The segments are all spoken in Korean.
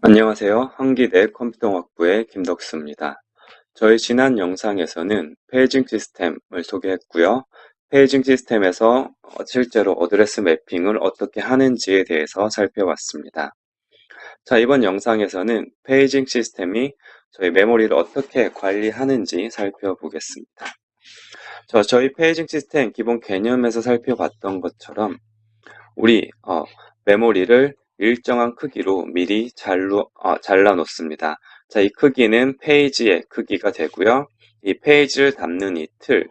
안녕하세요. 한기대 컴퓨터공학부의 김덕수입니다. 저희 지난 영상에서는 페이징 시스템을 소개했고요. 페이징 시스템에서 실제로 어드레스 매핑을 어떻게 하는지에 대해서 살펴봤습니다. 자, 이번 영상에서는 페이징 시스템이 저희 메모리를 어떻게 관리하는지 살펴보겠습니다. 저희 페이징 시스템 기본 개념에서 살펴봤던 것처럼 우리 메모리를 일정한 크기로 미리 잘라 놓습니다. 자, 이 크기는 페이지의 크기가 되고요. 이 페이지를 담는 이 틀,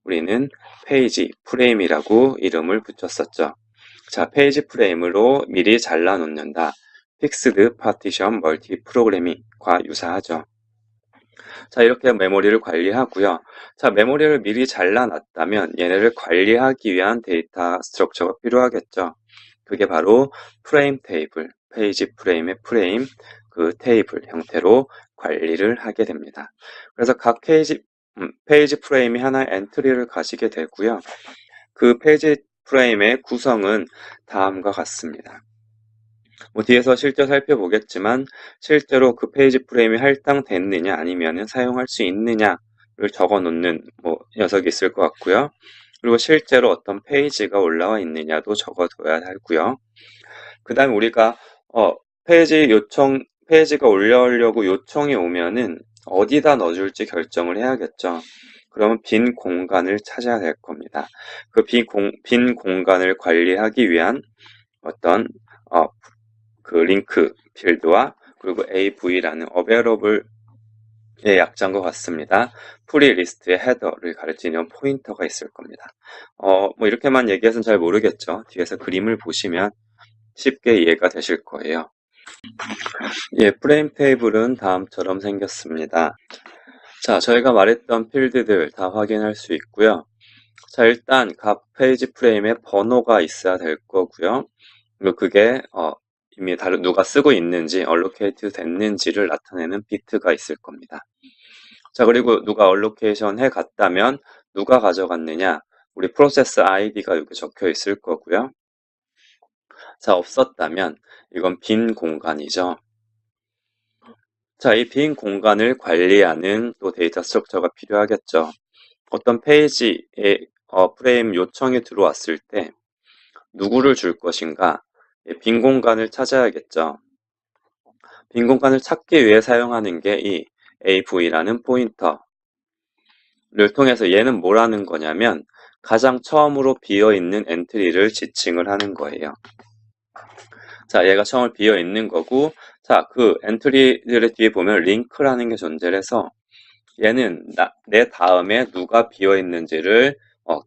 우리는 페이지 프레임이라고 이름을 붙였었죠. 자, 페이지 프레임으로 미리 잘라 놓는다. 픽스드 파티션 멀티 프로그래밍과 유사하죠. 자, 이렇게 메모리를 관리하고요. 자, 메모리를 미리 잘라놨다면 얘네를 관리하기 위한 데이터 스트럭처가 필요하겠죠. 그게 바로 프레임 테이블, 페이지 프레임의 프레임, 그 테이블 형태로 관리를 하게 됩니다. 그래서 각 페이지 프레임이 하나의 엔트리를 가지게 되고요. 그 페이지 프레임의 구성은 다음과 같습니다. 뒤에서 실제 살펴보겠지만 실제로 그 페이지 프레임이 할당됐느냐 아니면 사용할 수 있느냐를 적어 놓는 녀석이 있을 것 같고요. 그리고 실제로 어떤 페이지가 올라와 있느냐도 적어둬야 하고요. 그 다음에 우리가 페이지가 올려오려고 요청이 오면은 어디다 넣어줄지 결정을 해야겠죠. 그러면 빈 공간을 찾아야 될 겁니다. 그 빈 공간을 관리하기 위한 어떤 그 링크 필드와 그리고 av라는 available의 약자인 것 같습니다. 프리 리스트의 헤더를 가르치는 포인터가 있을 겁니다. 이렇게만 얘기해서는 잘 모르겠죠. 뒤에서 그림을 보시면 쉽게 이해가 되실 거예요. 예, 프레임 테이블은 다음처럼 생겼습니다. 자, 저희가 말했던 필드들 다 확인할 수 있고요. 자, 일단 각 페이지 프레임에 번호가 있어야 될 거고요. 그리고 그게 이미 누가 쓰고 있는지 allocate 됐는지를 나타내는 비트가 있을 겁니다. 자, 그리고 누가 allocation 해 갔다면 누가 가져갔느냐, 우리 프로세스 아이디가 여기 적혀 있을 거고요. 자, 없었다면 이건 빈 공간이죠. 자, 이 빈 공간을 관리하는 또 데이터 스트럭처가 필요하겠죠. 어떤 페이지에 프레임 요청이 들어왔을 때 누구를 줄 것인가, 빈 공간을 찾아야겠죠. 빈 공간을 찾기 위해 사용하는 게 이 av라는 포인터를 통해서 얘는 뭘 하는 거냐면 가장 처음으로 비어있는 엔트리를 지칭을 하는 거예요. 자, 얘가 처음으로 비어있는 거고, 자, 그 엔트리들의 뒤에 보면 링크라는 게 존재를 해서 얘는 내 다음에 누가 비어있는지를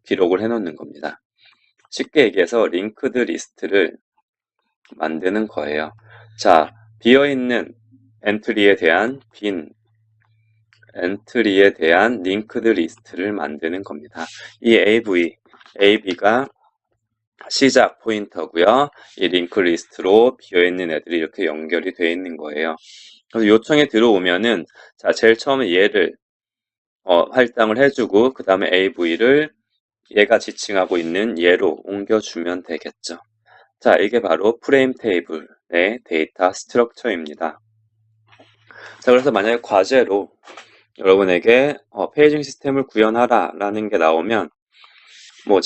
기록을 해놓는 겁니다. 쉽게 얘기해서 링크드 리스트를 만드는 거예요. 자, 비어있는 엔트리에 대한 링크드 리스트를 만드는 겁니다. 이 AB가 시작 포인터고요. 이 링크 리스트로 비어있는 애들이 이렇게 연결이 되어 있는 거예요. 그래서 요청이 들어오면은 자, 제일 처음에 얘를 할당을 해주고 그 다음에 AV를 얘가 지칭하고 있는 얘로 옮겨주면 되겠죠. 자, 이게 바로 프레임 테이블의 데이터 스트럭처입니다. 자, 그래서 만약에 과제로 여러분에게 페이징 시스템을 구현하라 라는 게 나오면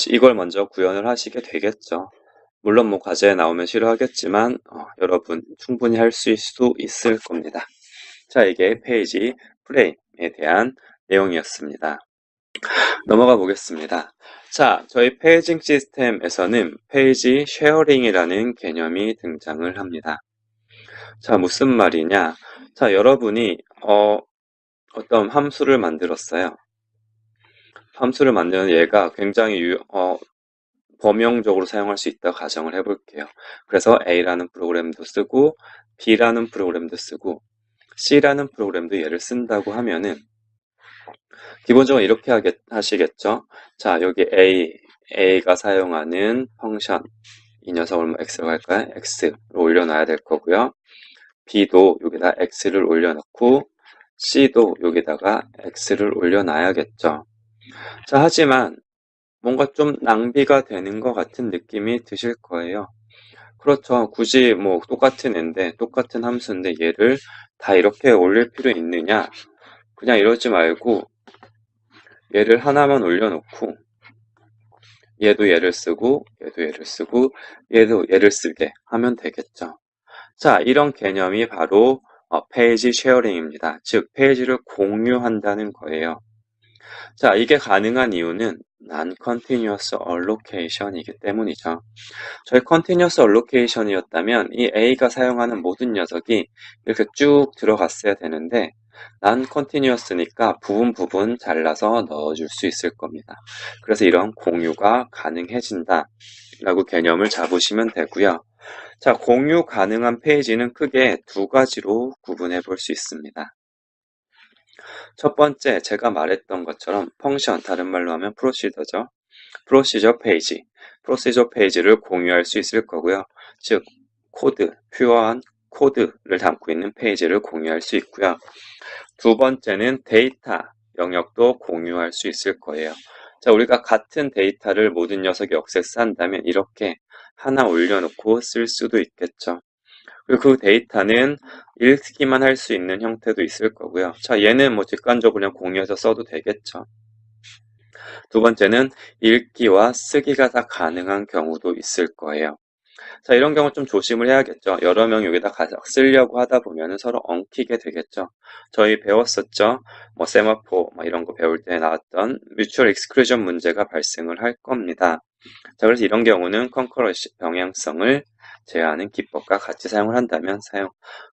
이걸 먼저 구현을 하시게 되겠죠. 물론 과제에 나오면 싫어하겠지만 여러분 충분히 할 수 있을 겁니다. 자, 이게 페이지 프레임에 대한 내용이었습니다. 넘어가 보겠습니다. 자, 저희 페이징 시스템에서는 페이지 쉐어링이라는 개념이 등장을 합니다. 자, 무슨 말이냐? 자, 여러분이 어떤 함수를 만들었어요. 함수를 만드는 얘가 굉장히 범용적으로 사용할 수 있다고 가정을 해볼게요. 그래서 A라는 프로그램도 쓰고 B라는 프로그램도 쓰고 C라는 프로그램도 얘를 쓴다고 하면은 기본적으로 이렇게 하시겠죠. 자, 여기 A가 사용하는 펑션, 이 녀석을 X라고 할까요? X를 올려놔야 될 거고요. B도 여기다 X를 올려놓고 C도 여기다가 X를 올려놔야겠죠. 자, 하지만 뭔가 좀 낭비가 되는 것 같은 느낌이 드실 거예요. 그렇죠. 굳이 뭐 똑같은 앤데, 똑같은 함수인데 얘를 다 이렇게 올릴 필요 있느냐? 그냥 이러지 말고 얘를 하나만 올려놓고 얘도 얘를 쓰고 얘도 얘를 쓰고 얘도 얘를 쓰게 하면 되겠죠. 자, 이런 개념이 바로 페이지 쉐어링입니다. 즉, 페이지를 공유한다는 거예요. 자, 이게 가능한 이유는 non-continuous allocation이기 때문이죠. 저희 continuous allocation이었다면 이 A가 사용하는 모든 녀석이 이렇게 쭉 들어갔어야 되는데 non-continuous니까 부분 잘라서 넣어줄 수 있을 겁니다. 그래서 이런 공유가 가능해진다 라고 개념을 잡으시면 되고요. 자, 공유 가능한 페이지는 크게 두 가지로 구분해 볼 수 있습니다. 첫 번째, 제가 말했던 것처럼 펑션, 다른 말로 하면 프로시저죠. 프로시저 페이지, 프로시저 페이지를 공유할 수 있을 거고요. 즉, 코드, 퓨어한 코드를 담고 있는 페이지를 공유할 수 있고요. 두 번째는 데이터 영역도 공유할 수 있을 거예요. 자, 우리가 같은 데이터를 모든 녀석이 액세스한다면 이렇게 하나 올려놓고 쓸 수도 있겠죠. 그리고 그 데이터는 읽기만 할 수 있는 형태도 있을 거고요. 자, 얘는 뭐 직관적으로 그냥 공유해서 써도 되겠죠. 두 번째는 읽기와 쓰기가 다 가능한 경우도 있을 거예요. 자, 이런 경우 좀 조심을 해야겠죠. 여러 명 여기다 쓰려고 하다 보면 서로 엉키게 되겠죠. 저희 배웠었죠. 뭐 세마포 이런 거 배울 때 나왔던 뮤추얼 익스클루전 문제가 발생을 할 겁니다. 자, 그래서 이런 경우는 컨커런시 병행성을 제어하는 기법과 같이 사용을 한다면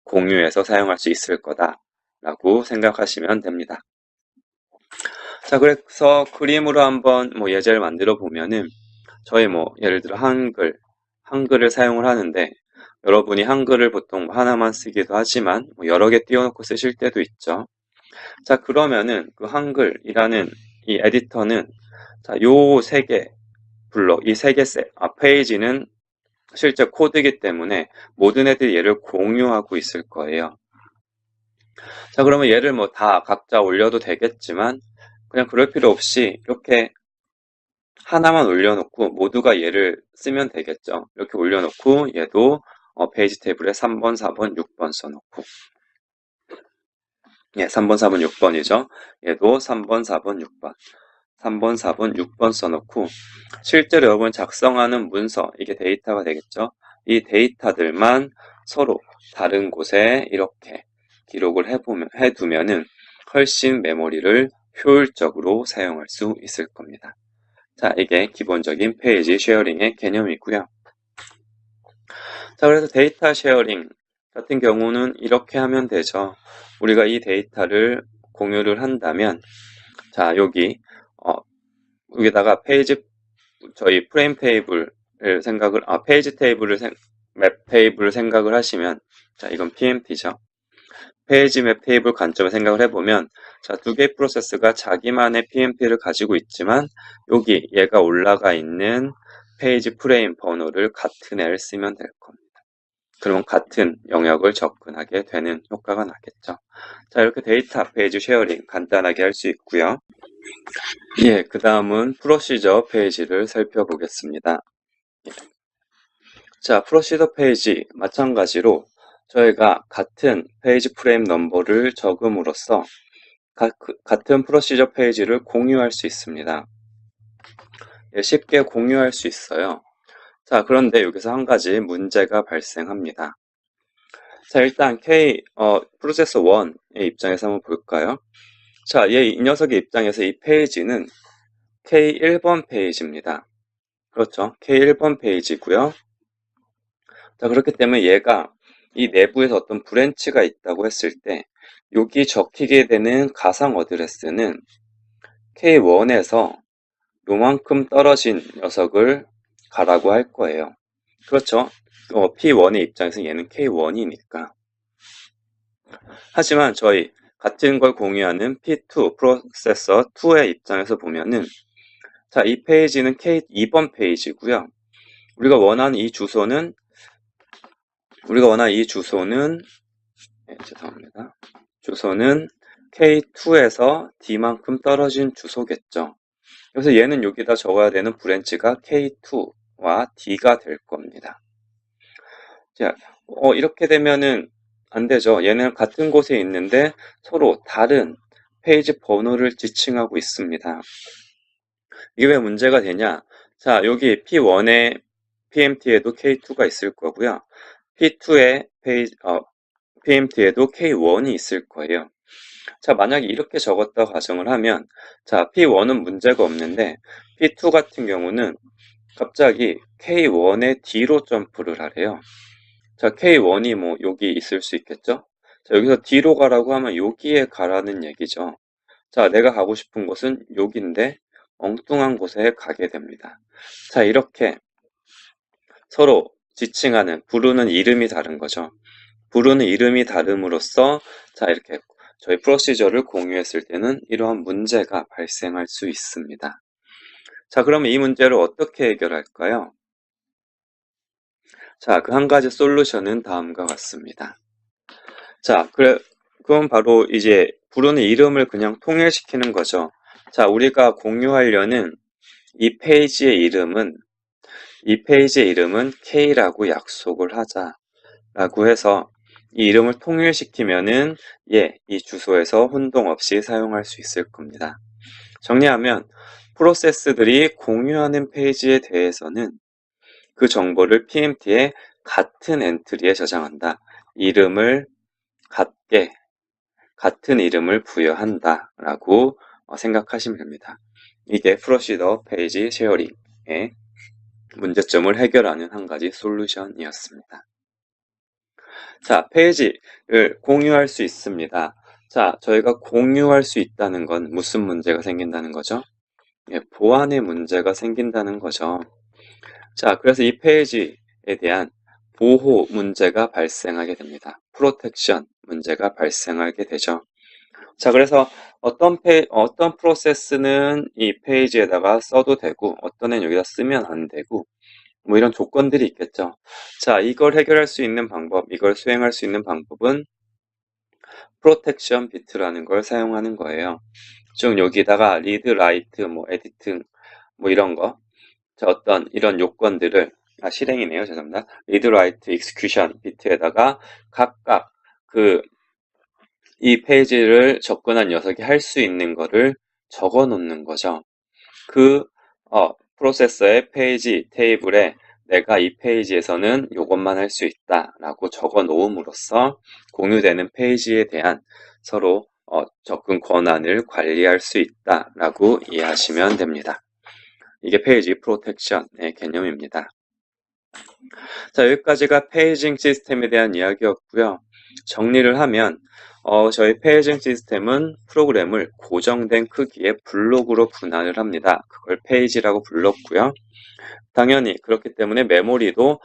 공유해서 사용할 수 있을 거다라고 생각하시면 됩니다. 자, 그래서 그림으로 한번 예제를 만들어 보면은 저희 예를 들어 한글을 사용을 하는데 여러분이 한글을 보통 하나만 쓰기도 하지만 여러 개 띄워놓고 쓰실 때도 있죠. 자, 그러면은 그 한글이라는 이 에디터는 자, 요 세 개 이 세 개 페이지는 실제 코드이기 때문에 모든 애들이 얘를 공유하고 있을 거예요. 자, 그러면 얘를 다 각자 올려도 되겠지만 그냥 그럴 필요 없이 이렇게 하나만 올려놓고 모두가 얘를 쓰면 되겠죠. 이렇게 올려놓고 얘도 페이지 테이블에 3번, 4번, 6번 써놓고 3번, 4번, 6번이죠. 얘도 3번, 4번, 6번 3번, 4번, 6번 써놓고 실제로 여러분 작성하는 문서, 이게 데이터가 되겠죠. 이 데이터들만 서로 다른 곳에 이렇게 기록을 해두면은 훨씬 메모리를 효율적으로 사용할 수 있을 겁니다. 자, 이게 기본적인 페이지 쉐어링의 개념이고요. 자, 그래서 데이터 쉐어링 같은 경우는 이렇게 하면 되죠. 우리가 이 데이터를 공유를 한다면 자, 여기다가 저희 프레임 테이블을 페이지 테이블을 맵 테이블을 생각을 하시면 자, 이건 PMT죠. 페이지 맵 테이블 관점을 생각을 해보면 자, 두 개의 프로세스가 자기만의 PMP를 가지고 있지만 얘가 올라가 있는 페이지 프레임 번호를 같은 애를 쓰면 될 겁니다. 그러면 같은 영역을 접근하게 되는 효과가 나겠죠. 자, 이렇게 데이터 페이지 쉐어링 간단하게 할 수 있고요. 그 다음은 프로시저 페이지를 살펴보겠습니다. 자, 프로시저 페이지 마찬가지로 저희가 같은 페이지 프레임 넘버를 적음으로써 같은 프로시저 페이지를 공유할 수 있습니다. 쉽게 공유할 수 있어요. 자, 그런데 여기서 한 가지 문제가 발생합니다. 자, 일단 프로세서 1의 입장에서 한번 볼까요? 자, 이 녀석의 입장에서 이 페이지는 K1번 페이지입니다. 그렇죠? K1번 페이지고요. 자, 그렇기 때문에 얘가 이 내부에서 어떤 브랜치가 있다고 했을 때 여기 적히게 되는 가상 어드레스는 K1에서 요만큼 떨어진 녀석을 가라고 할 거예요. 그렇죠? P1의 입장에서 얘는 K1이니까. 하지만 저희 같은 걸 공유하는 P2, 프로세서 2의 입장에서 보면은 자, 이 페이지는 K2번 페이지고요. 우리가 원하는 이 주소는 죄송합니다. 주소는 K2에서 D만큼 떨어진 주소겠죠. 그래서 얘는 여기다 적어야 되는 브랜치가 K2와 D가 될 겁니다. 자, 이렇게 되면은 안 되죠. 얘는 같은 곳에 있는데 서로 다른 페이지 번호를 지칭하고 있습니다. 이게 왜 문제가 되냐? 자, 여기 P1에 PMT에도 K2가 있을 거고요. P2에 PMT에도 K1이 있을 거예요. 자, 만약에 이렇게 적었다 가정을 하면, 자, P1은 문제가 없는데, P2 같은 경우는 갑자기 K1의 D로 점프를 하래요. 자, K1이 뭐 여기 있을 수 있겠죠? 자, 여기서 D로 가라고 하면 여기에 가라는 얘기죠. 자, 내가 가고 싶은 곳은 여기인데 엉뚱한 곳에 가게 됩니다. 자, 이렇게 서로 지칭하는, 부르는 이름이 다른 거죠. 부르는 이름이 다름으로써 자, 이렇게 저희 프로시저를 공유했을 때는 이러한 문제가 발생할 수 있습니다. 자, 그러면 이 문제를 어떻게 해결할까요? 자, 그 한 가지 솔루션은 다음과 같습니다. 자, 그럼 바로 이제 부르는 이름을 그냥 통일시키는 거죠. 자, 우리가 공유하려는 이 페이지의 이름은 K라고 약속을 하자라고 해서 이 이름을 통일시키면은 이 주소에서 혼동 없이 사용할 수 있을 겁니다. 정리하면 프로세스들이 공유하는 페이지에 대해서는 그 정보를 PMT에 같은 엔트리에 저장한다. 이름을 같은 이름을 부여한다라고 생각하시면 됩니다. 이게 프로시더 페이지 쉐어링의 문제점을 해결하는 한 가지 솔루션이었습니다. 자, 페이지를 공유할 수 있습니다. 자, 저희가 공유할 수 있다는 건 무슨 문제가 생긴다는 거죠? 보안의 문제가 생긴다는 거죠. 자, 그래서 이 페이지에 대한 보호 문제가 발생하게 됩니다. 프로텍션 문제가 발생하게 되죠. 자, 그래서 어떤 프로세스는 이 페이지에다가 써도 되고, 어떤 애는 여기다 쓰면 안 되고, 뭐 이런 조건들이 있겠죠. 자, 이걸 해결할 수 있는 방법, 이걸 수행할 수 있는 방법은 프로텍션 비트라는 걸 사용하는 거예요. 즉, 여기다가 read, write, 뭐 edit, 뭐 이런 거, 자, 어떤 이런 요건들을, 실행이네요. 죄송합니다. read, write, execution 비트에다가 각각 이 페이지를 접근한 녀석이 할 수 있는 거를 적어 놓는 거죠. 프로세서의 페이지 테이블에 내가 이 페이지에서는 이것만 할 수 있다 라고 적어 놓음으로써 공유되는 페이지에 대한 서로 접근 권한을 관리할 수 있다 라고 이해하시면 됩니다. 이게 페이지 프로텍션의 개념입니다. 자, 여기까지가 페이징 시스템에 대한 이야기였고요. 정리를 하면 저희 페이징 시스템은 프로그램을 고정된 크기의 블록으로 분할을 합니다. 그걸 페이지라고 불렀고요. 당연히 그렇기 때문에 메모리도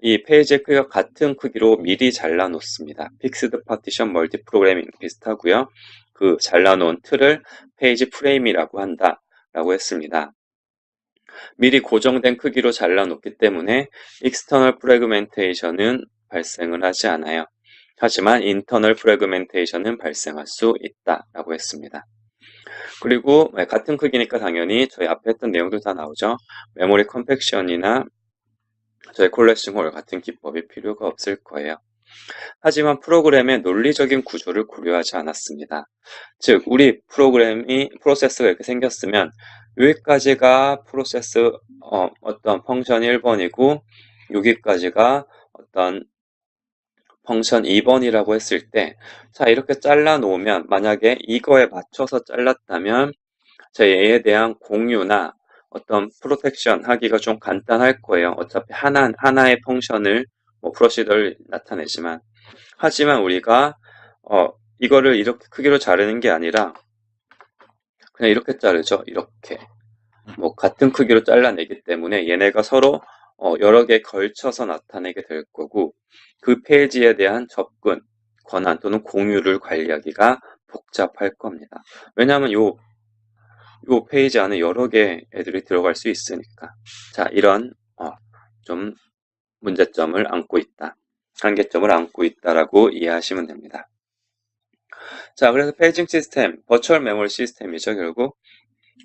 이 페이지의 크기가 같은 크기로 미리 잘라 놓습니다. 픽스드 파티션 멀티 프로그래밍 비슷하고요. 그 잘라 놓은 틀을 페이지 프레임이라고 한다라고 했습니다. 미리 고정된 크기로 잘라 놓기 때문에 external fragmentation은 발생을 하지 않아요. 하지만 internal fragmentation은 발생할 수 있다라고 했습니다. 그리고 같은 크기니까 당연히 저희 앞에 했던 내용들 다 나오죠. 메모리 컴팩션이나 저희 콜렉션 홀 같은 기법이 필요가 없을 거예요. 하지만 프로그램의 논리적인 구조를 고려하지 않았습니다. 즉, 우리 프로세스가 이렇게 생겼으면 여기까지가 어떤 펑션 1번이고 여기까지가 어떤 펑션 2번이라고 했을 때, 자, 이렇게 잘라 놓으면 만약에 이거에 맞춰서 잘랐다면 얘에 대한 공유나 어떤 프로텍션 하기가 좀 간단할 거예요. 어차피 하나의 펑션을 프로시더를 나타내지만. 하지만 우리가 이거를 이렇게 크기로 자르는 게 아니라 그냥 이렇게 자르죠. 이렇게 같은 크기로 잘라내기 때문에 얘네가 서로 여러 개 걸쳐서 나타내게 될 거고, 그 페이지에 대한 접근, 권한 또는 공유를 관리하기가 복잡할 겁니다. 왜냐하면 요 페이지 안에 여러 개 애들이 들어갈 수 있으니까. 자, 이런 좀 문제점을 안고 있다. 한계점을 안고 있다라고 이해하시면 됩니다. 자, 그래서 페이징 시스템, 버추얼 메모리 시스템이죠, 결국.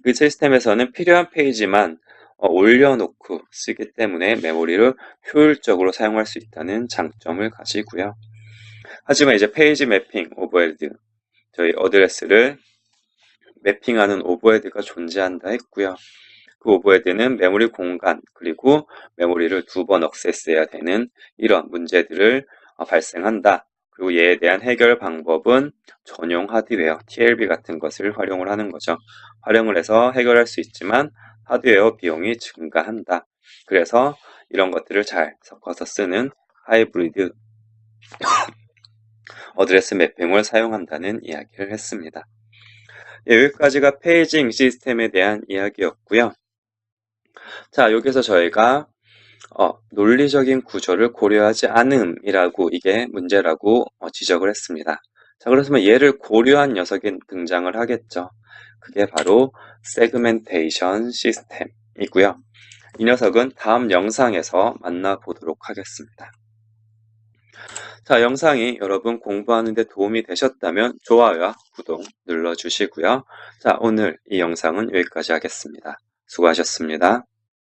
그 시스템에서는 필요한 페이지만 올려놓고 쓰기 때문에 메모리를 효율적으로 사용할 수 있다는 장점을 가지고요. 하지만 이제 페이지 매핑 오버헤드, 저희 어드레스를 매핑하는 오버헤드가 존재한다 했고요. 그 오버헤드는 메모리 공간 그리고 메모리를 2번 액세스해야 되는 이런 문제들을 발생한다. 그리고 이에 대한 해결 방법은 전용 하드웨어, TLB 같은 것을 활용을 하는 거죠. 활용을 해서 해결할 수 있지만 하드웨어 비용이 증가한다. 그래서 이런 것들을 잘 섞어서 쓰는 하이브리드 어드레스 매핑을 사용한다는 이야기를 했습니다. 여기까지가 페이징 시스템에 대한 이야기였고요. 자, 여기서 저희가 논리적인 구조를 고려하지 않음이라고 이게 문제라고 지적을 했습니다. 자, 그렇다면 얘를 고려한 녀석이 등장을 하겠죠. 그게 바로 세그멘테이션 시스템이고요. 이 녀석은 다음 영상에서 만나보도록 하겠습니다. 자, 영상이 여러분 공부하는 데 도움이 되셨다면 좋아요와 구독 눌러주시고요. 자, 오늘 이 영상은 여기까지 하겠습니다. 수고하셨습니다.